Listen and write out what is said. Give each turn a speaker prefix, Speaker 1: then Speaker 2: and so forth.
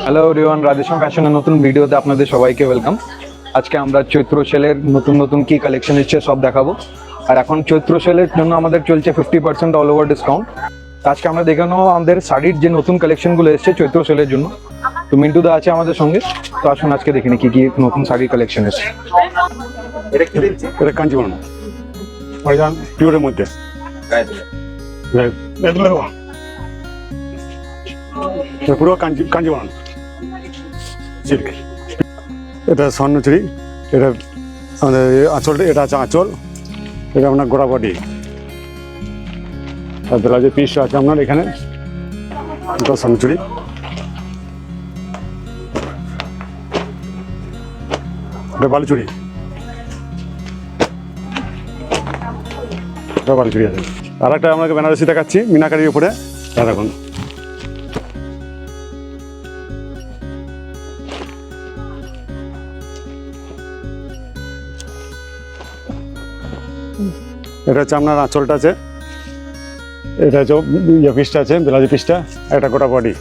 Speaker 1: Hello everyone, Radheshyam ফ্যাশনের নতুন ভিডিওতে আপনাদের সবাইকে ওয়েলকাম। আজকে আমরা চৈত্র সেলের নতুন নতুন কি কালেকশন এসছে সব দেখাবো। আর এখন চৈত্র সেলের জন্য আমাদের চলছে 50% অল ওভার ডিসকাউন্ট। আজকে আমরা দেখে নেবো আমাদের শাড়ির যে নতুন কালেকশনগুলো এসছে চৈত্র সেলের জন্য। তো মিন্টু দা আছে আমাদের সঙ্গে, তো আসুন আজকে দেখে নিই কি কি নতুন শাড়ির কালেকশন এসছে।
Speaker 2: এটা কাঞ্জিবরম পিওরের মধ্যে পুরো কাঞ্জিবরম সিল্ক। এটা স্বর্ণচুরি, এটা আমাদের আঁচলটা, এটা আছে আঁচল, এটা আপনার গোড়া বডি। আর ব্লাউজের পিস আছে আপনার এখানে, এটা স্বর্ণচুরি। এটা বালুচুরি, এটা বালুচুরি আছে। আর একটা আপনাকে বেনারসি দেখাচ্ছি মিনাকারির উপরে, দেখুন। এটা হচ্ছে আপনার আঁচলটা আছে, এটা হচ্ছে ইয়ে পিসটা আছে, ব্লাউজের পিসটা, একটা গোটা বডি।